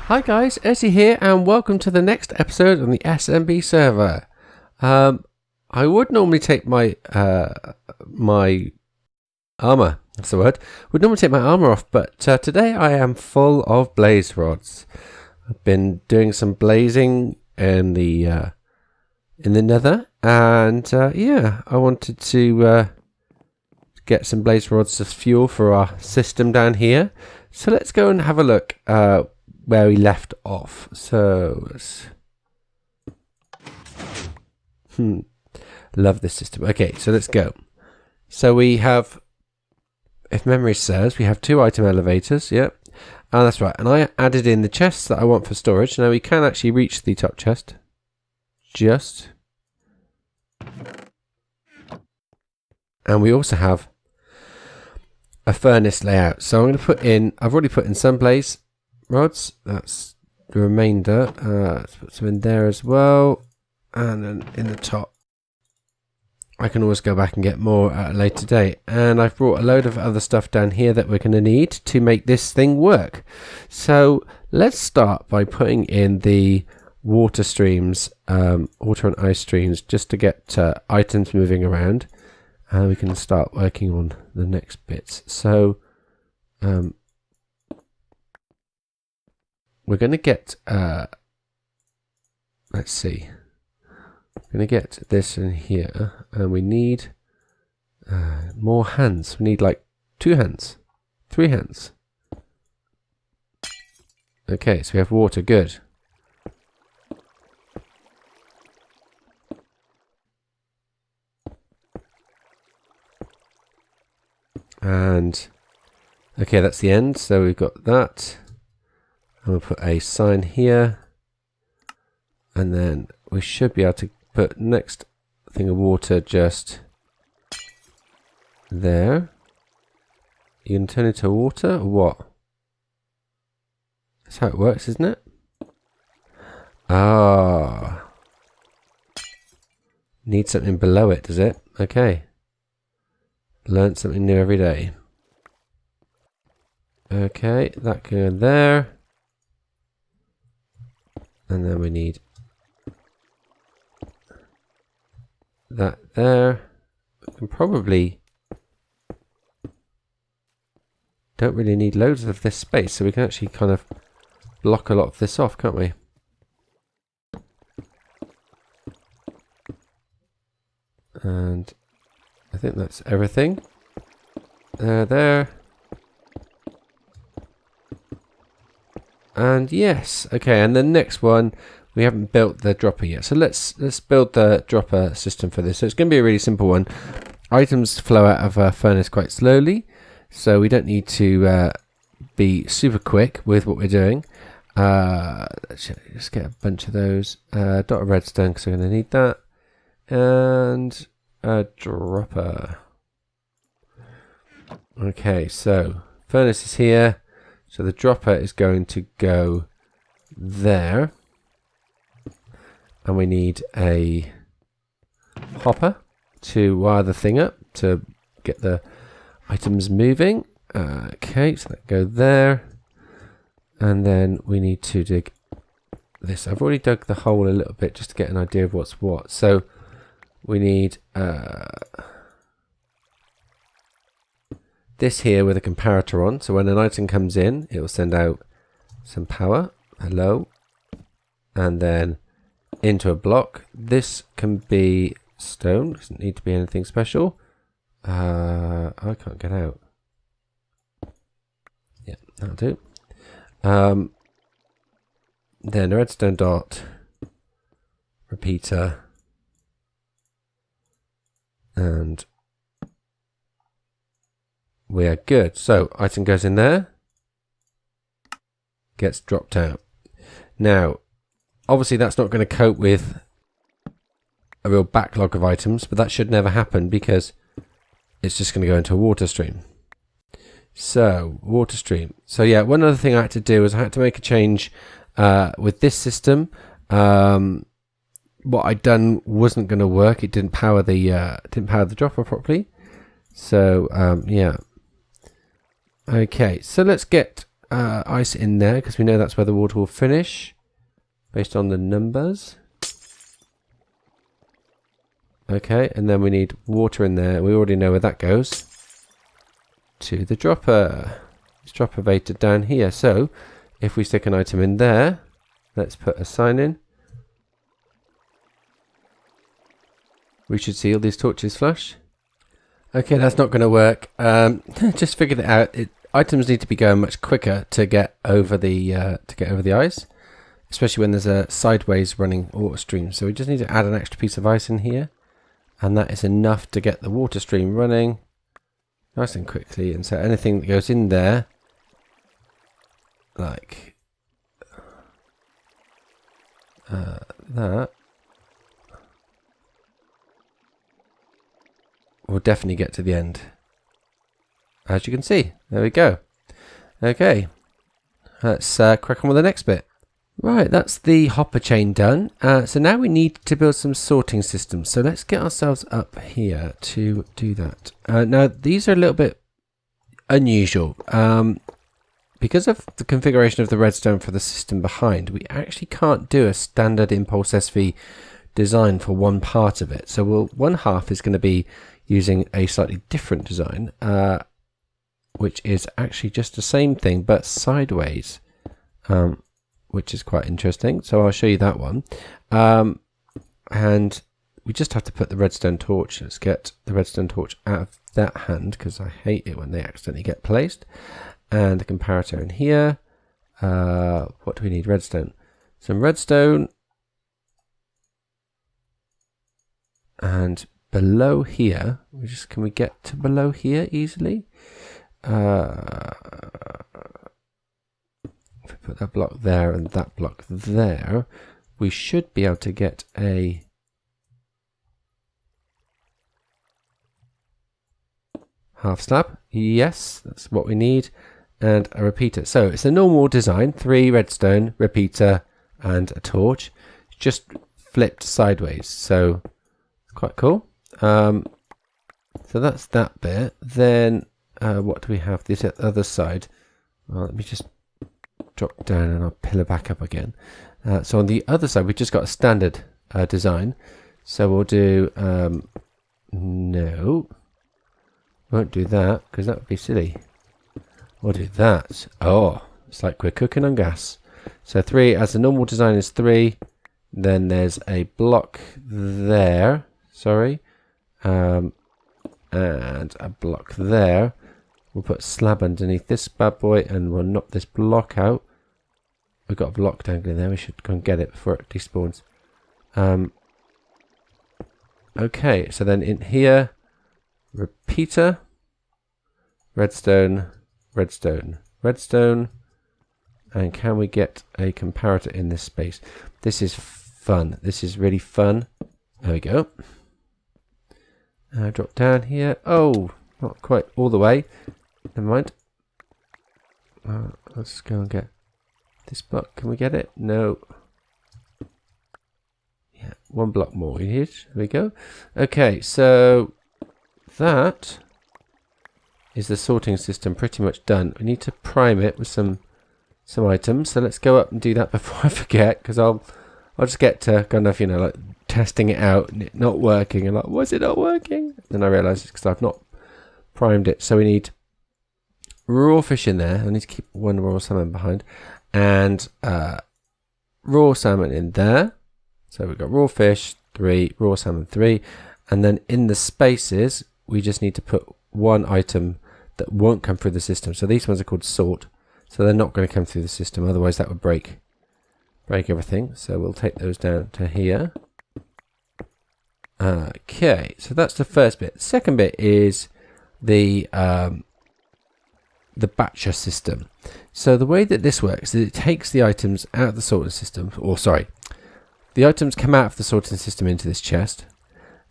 Hi guys, Essie here and welcome to the next episode on the SMB server. I would normally take my my armor, that's the word, would normally take my armor off, but today I am full of blaze rods. I've been doing some blazing in the nether and yeah, I wanted to get some blaze rods as fuel for our system down here. So let's go and have a look where we left off. So let's love this system. Okay, so let's go. So we have, if memory serves, we have 2 item elevators. Yep. Oh, that's right. And I added in the chests that I want for storage. Now we can actually reach the top chest. Just. And we also have a furnace layout. So I'm going to put in, I've already put in some blaze rods. That's the remainder. Let's put some in there as well. And then in the top. I can always go back and get more at a later date. And I've brought a load of other stuff down here that we're going to need to make this thing work. So let's start by putting in the water streams, water and ice streams, just to get items moving around. And we can start working on the next bits. So we're going to get, let's see. We're going to get this in here, and we need more hands. We need like 2 hands, 3 hands. Okay, so we have water, good. And okay, that's the end. So we've got that. I'm going to put a sign here, and then we should be able to put next thing of water just there. You can turn it to water or what? That's how it works, isn't it? Ah. Need something below it, does it? Okay. Learn something new every day. Okay, that can go there. And then we need that there. We can probably don't really need loads of this space, so we can actually kind of block a lot of this off, can't we? And I think that's everything. There. And yes, okay, and the next one, we haven't built the dropper yet. So let's build the dropper system for this. So it's going to be a really simple one. Items flow out of a furnace quite slowly, so we don't need to be super quick with what we're doing. Let's just get a bunch of those. Dot of redstone, because we're going to need that. And a dropper. Okay, so furnace is here. So the dropper is going to go there. And we need a hopper to wire the thing up to get the items moving. Okay, so that go there. And then we need to dig this. I've already dug the hole a little bit just to get an idea of what's what. So we need this here with a comparator on. So when an item comes in, it will send out some power. Hello. And then into a block. This can be stone. Doesn't need to be anything special. I can't get out. Yeah, that'll do. Then a redstone dot. Repeater. And we are good. So item goes in there, gets dropped out. Now, obviously that's not going to cope with a real backlog of items, but that should never happen because it's just going to go into a water stream. So, water stream. So yeah, one other thing I had to do is I had to make a change with this system. What I'd done wasn't going to work. It didn't power the dropper properly. So yeah. Okay, so let's get ice in there because we know that's where the water will finish based on the numbers. Okay, and then we need water in there. We already know where that goes. To the dropper. It's dropper rated down here. So if we stick an item in there, let's put a sign in. We should see all these torches flash. Okay, that's not going to work. Just figured it out. Items need to be going much quicker to get over the ice, especially when there's a sideways running water stream. So we just need to add an extra piece of ice in here, and that is enough to get the water stream running nice and quickly. And so anything that goes in there, like that, will definitely get to the end. As you can see, there we go. Okay, let's crack on with the next bit. Right, that's the hopper chain done. So now we need to build some sorting systems. So let's get ourselves up here to do that. Now, these are a little bit unusual. Because of the configuration of the redstone for the system behind, we actually can't do a standard impulse SV design for one part of it. So one half is going to be using a slightly different design, which is actually just the same thing but sideways, which is quite interesting. So I'll show you that one. And we just have to put the redstone torch. Let's get the redstone torch out of that hand because I hate it when they accidentally get placed. And the comparator in here. What do we need? Redstone. Some redstone. And below here, can we get to below here easily? If we put that block there and that block there, we should be able to get a half slab. Yes, that's what we need. And a repeater. So it's a normal design, 3 redstone, repeater, and a torch. It's just flipped sideways. So quite cool. So that's that bit. Then what do we have? This other side. Well, let me just drop down and I'll pillar back up again. So on the other side, we've just got a standard design. So we'll do no, won't do that because that would be silly. We'll do that. Oh, it's like we're cooking on gas. So 3, as the normal design is 3. Then there's a block there. Sorry. And a block there. We'll put a slab underneath this bad boy and we'll knock this block out. We've got a block dangling there. We should go and get it before it despawns. Okay, so then in here, repeater, redstone, redstone, redstone. And can we get a comparator in this space? This is fun. This is really fun. There we go. Drop down here. Oh, not quite all the way. Never mind. Let's go and get this block. Can we get it? No. Yeah, 1 block more. Here we go. Okay, so that is the sorting system pretty much done. We need to prime it with some items. So let's go up and do that before I forget, because I'll just get to kind of, like testing it out and it not working and like, why is it not working? Then I realise it's because I've not primed it. So we need raw fish in there. I need to keep 1 raw salmon behind, and raw salmon in there. So we've got raw fish 3, raw salmon 3, and then in the spaces we just need to put 1 item that won't come through the system. So these ones are called salt, so they're not going to come through the system, otherwise that would break everything. So we'll take those down to here. Okay, so that's the first bit. The second bit is the batcher system. So the way that this works is it takes the items out of the sorting system, or sorry, the items come out of the sorting system into this chest.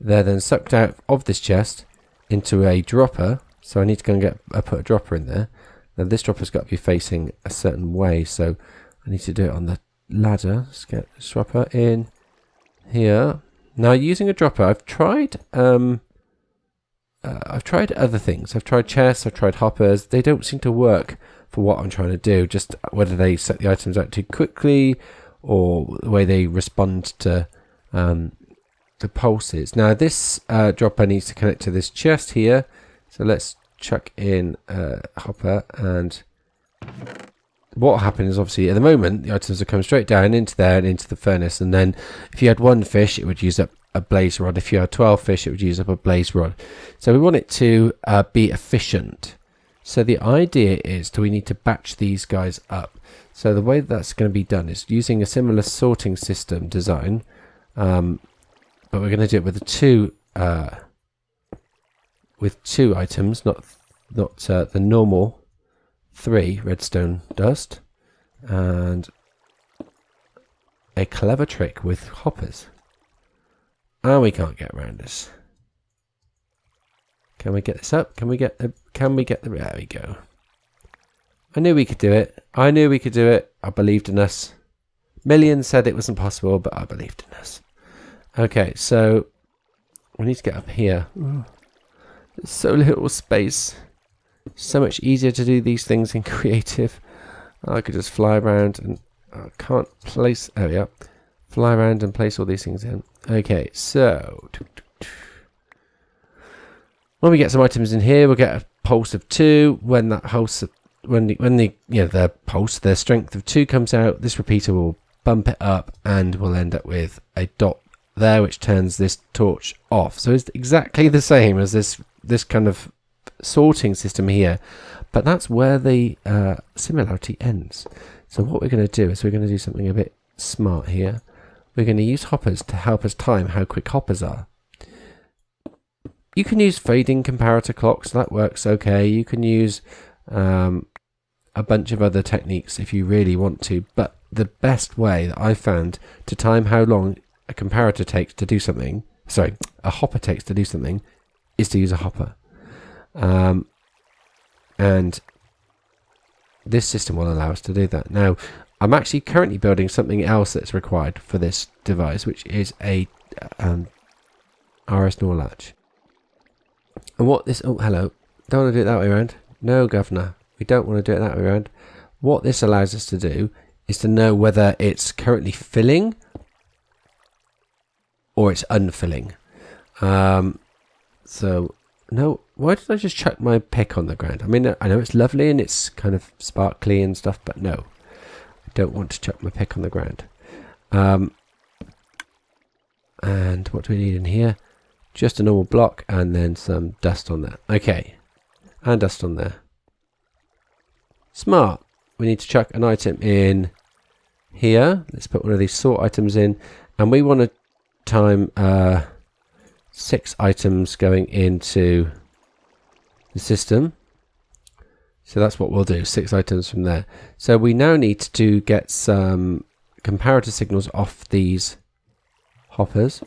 They're then sucked out of this chest into a dropper. So I need to go and put a dropper in there. Now this dropper's got to be facing a certain way, so I need to do it on the ladder. Let's get this dropper in here. Now using a dropper, I've tried other things. I've tried chests, I've tried hoppers. They don't seem to work for what I'm trying to do, just whether they set the items out too quickly or the way they respond to the pulses. Now this dropper needs to connect to this chest here, so let's chuck in a hopper, and what will happen is obviously at the moment the items will come straight down into there and into the furnace, and then if you had 1 fish it would use up a blaze rod. If you had 12 fish it would use up a blaze rod. So we want it to be efficient. So the idea is we need to batch these guys up. So the way that's going to be done is using a similar sorting system design, but we're going to do it with two items, not the normal 3 redstone dust, and a clever trick with hoppers. And we can't get around this. Can we get this up? Can we get the there we go. I knew we could do it. I knew we could do it. I believed in us. Millions said it wasn't possible, but I believed in us. Okay, so we need to get up here. There's so little space. So much easier to do these things in creative. I could just fly around and I can't place. Oh yeah, fly around and place all these things in. Okay, so when we get some items in here, we'll get a pulse of 2. When that pulse, the strength of 2 comes out, this repeater will bump it up, and we'll end up with a dot there, which turns this torch off. So it's exactly the same as this kind of sorting system here, but that's where the similarity ends. So what we're going to do is we're going to do something a bit smart here. We're going to use hoppers to help us time how quick hoppers are. You can use fading comparator clocks, that works okay. You can use a bunch of other techniques if you really want to, but the best way that I've found to time how long a comparator takes to do something, a hopper takes to do something, is to use a hopper. And this system will allow us to do that. Now, I'm actually currently building something else that's required for this device, which is a RS NOR latch. And what this... Oh, hello. Don't want to do it that way around. No, Governor. We don't want to do it that way around. What this allows us to do is to know whether it's currently filling or it's unfilling. So, no, why did I just chuck my pick on the ground? I mean, I know it's lovely and it's kind of sparkly and stuff, but no. I don't want to chuck my pick on the ground. And what do we need in here? Just a normal block and then some dust on that. Okay. And dust on there. Smart. We need to chuck an item in here. Let's put one of these sort items in. And we want to time 6 items going into the system. So that's what we'll do. 6 items from there. So we now need to get some comparator signals off these hoppers.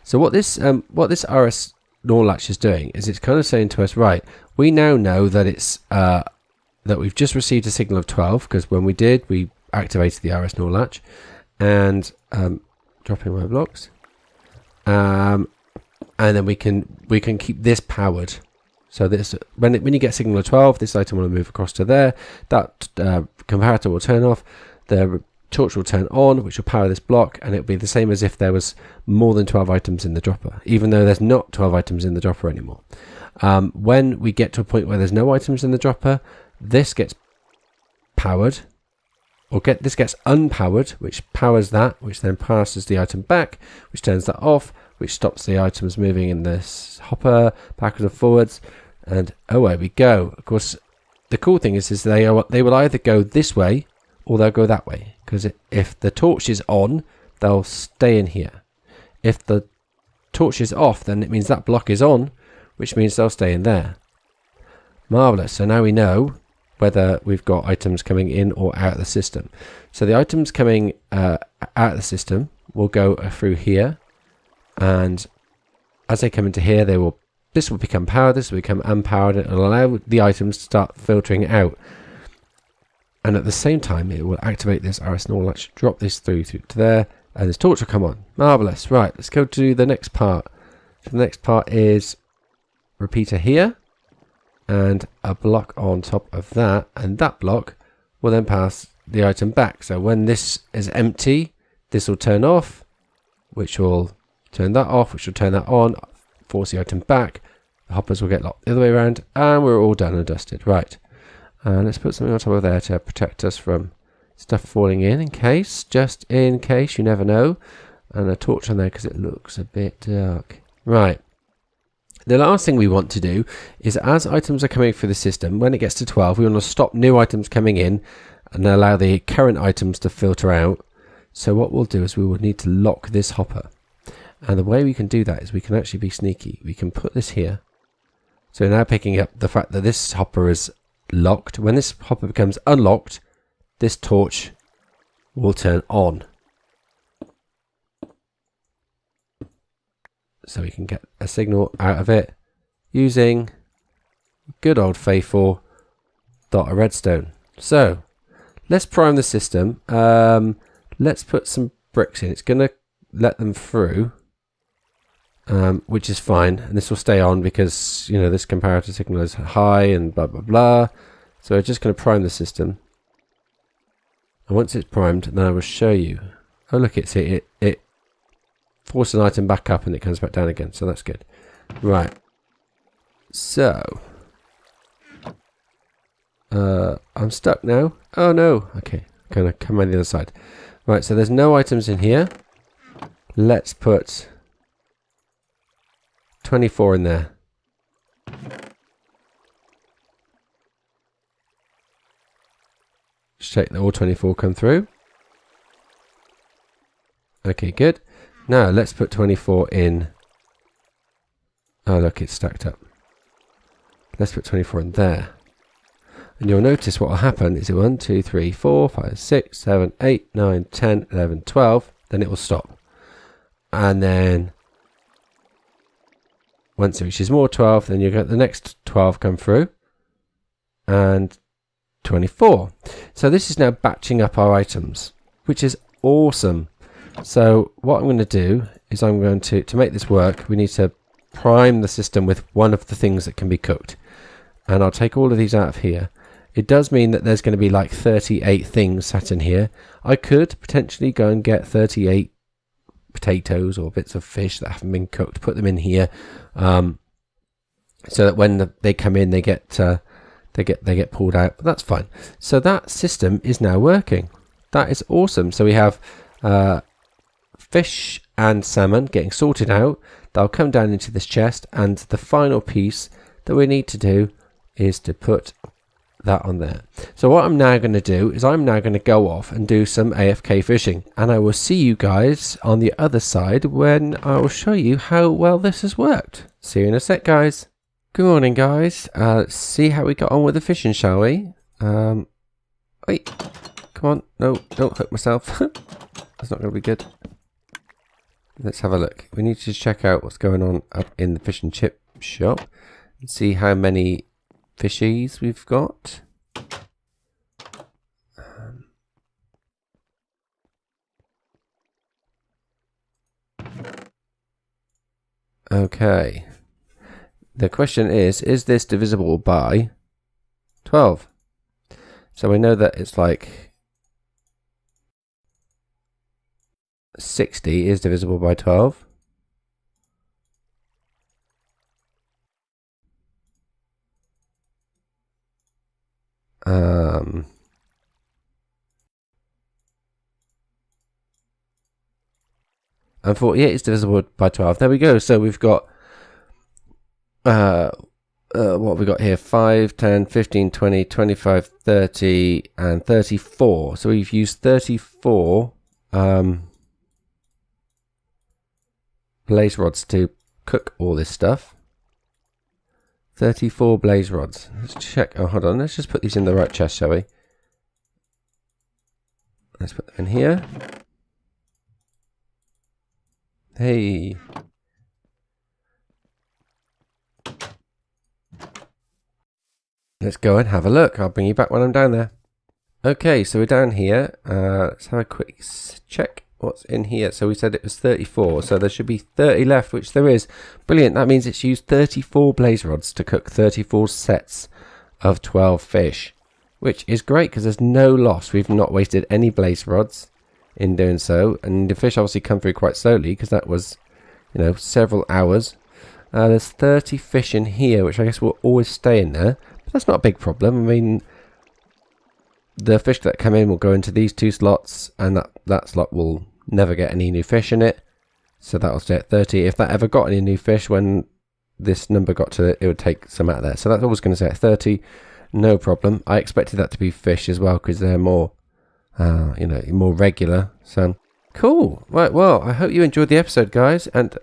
So what this RS NOR latch is doing is it's kind of saying to us, right, we now know that it's that we've just received a signal of 12, because when we did, we activated the RS NOR latch, and dropping my blocks, and then we can keep this powered. So this when you get a signal of 12, this item will move across to there. That comparator will turn off. The torch will turn on, which will power this block, and it'll be the same as if there was more than 12 items in the dropper, even though there's not 12 items in the dropper anymore. When we get to a point where there's no items in the dropper, this gets powered, or this gets unpowered, which powers that, which then passes the item back, which turns that off, which stops the items moving in this hopper backwards and forwards, and away we go. Of course, the cool thing is they will either go this way or they'll go that way, because if the torch is on, they'll stay in here. If the torch is off, then it means that block is on, which means they'll stay in there. Marvellous. So now we know whether we've got items coming in or out of the system. So the items coming out of the system will go through here, and as they come into here, this will become powered, this will become unpowered, and it will allow the items to start filtering out. And at the same time, it will activate this RS NOR latch, drop this through to there, and this torch will come on. Marvellous. Right, let's go to the next part. So the next part is repeater here, and a block on top of that, and that block will then pass the item back. So when this is empty, this will turn off, which will turn that off, which will turn that on, force the item back. The hoppers will get locked the other way around, and we're all done and dusted. Right, let's put something on top of there to protect us from stuff falling in case, just in case, you never know. And a torch on there because it looks a bit dark. Right. The last thing we want to do is, as items are coming through the system, when it gets to 12, we want to stop new items coming in and allow the current items to filter out. So what we'll do is we will need to lock this hopper. And the way we can do that is we can actually be sneaky. We can put this here. So now picking up the fact that this hopper is locked. When this hopper becomes unlocked, this torch will turn on. So we can get a signal out of it using good old faithful dot of redstone. So let's prime the system. Let's put some bricks in. It's going to let them through, which is fine. And this will stay on because, you know, this comparator signal is high and blah, blah, blah. So we're just going to prime the system. And once it's primed, then I will show you. Oh, look, it force an item back up and it comes back down again, so that's good. Right, so I'm stuck now. Oh no, okay, gonna come on the other side. Right, so there's no items in here. Let's put 24 in there. Check that all 24 come through. Okay, good. Now let's put 24 in. Oh look, it's stacked up. Let's put 24 in there. And you'll notice what will happen is 1, 2, 3, 4, 5, 6, 7, 8, 9, 10, 11, 12. Then it will stop. And then once it reaches more 12, then you get the next 12 come through. And 24. So this is now batching up our items, which is awesome. So what I'm going to do is I'm going to make this work, we need to prime the system with one of the things that can be cooked. And I'll take all of these out of here. It does mean that there's going to be like 38 things sat in here. I could potentially go and get 38 potatoes or bits of fish that haven't been cooked, put them in here, so that when they come in, they get pulled out. But that's fine. So that system is now working. That is awesome. So we have fish and salmon getting sorted out. They'll come down into this chest, and the final piece that we need to do is to put that on there. So what I'm now going to do is I'm now going to go off and do some AFK fishing, and I will see you guys on the other side when I will show you how well this has worked. See you in a sec, guys. Good morning, guys. Let's see how we got on with the fishing, shall we? Wait, come on. No, don't hurt myself. That's not going to be good. Let's have a look. We need to check out what's going on up in the fish and chip shop and see how many fishies we've got. Okay. The question is this divisible by 12? So we know that it's like 60 is divisible by 12. And 48 is divisible by 12. There we go. So we've got what have we got here? 5, 10, 15, 20, 25, 30, and 34. So we've used 34 blaze rods to cook all this stuff. 34 blaze rods. Let's check. Oh, hold on. Let's just put these in the right chest, shall we? Let's put them in here. Hey. Let's go and have a look. I'll bring you back when I'm down there. Okay, so we're down here. Let's have a quick check. what's in here. So we said it was 34, so there should be 30 left, which there is. Brilliant. That means it's used 34 blaze rods to cook 34 sets of 12 fish, which is great because there's no loss. We've not wasted any blaze rods in doing so, and the fish obviously come through quite slowly because that was, you know, several hours. There's 30 fish in here, which I guess will always stay in there, but that's not a big problem. I mean, the fish that come in will go into these 2 slots, and that slot will never get any new fish in it, so that will stay at 30. If that ever got any new fish when this number got to it, it would take some out of there, so that's always going to stay at 30. No problem. I expected that to be fish as well because they're more you know, more regular. So cool. Right, well, I hope you enjoyed the episode, guys, and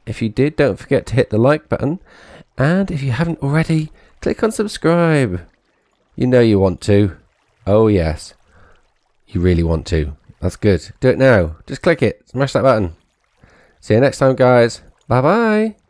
if you did, don't forget to hit the like button, and if you haven't already, click on subscribe. You know you want to. Oh yes, you really want to. That's good. Do it now. Just click it. Smash that button. See you next time, guys. Bye bye.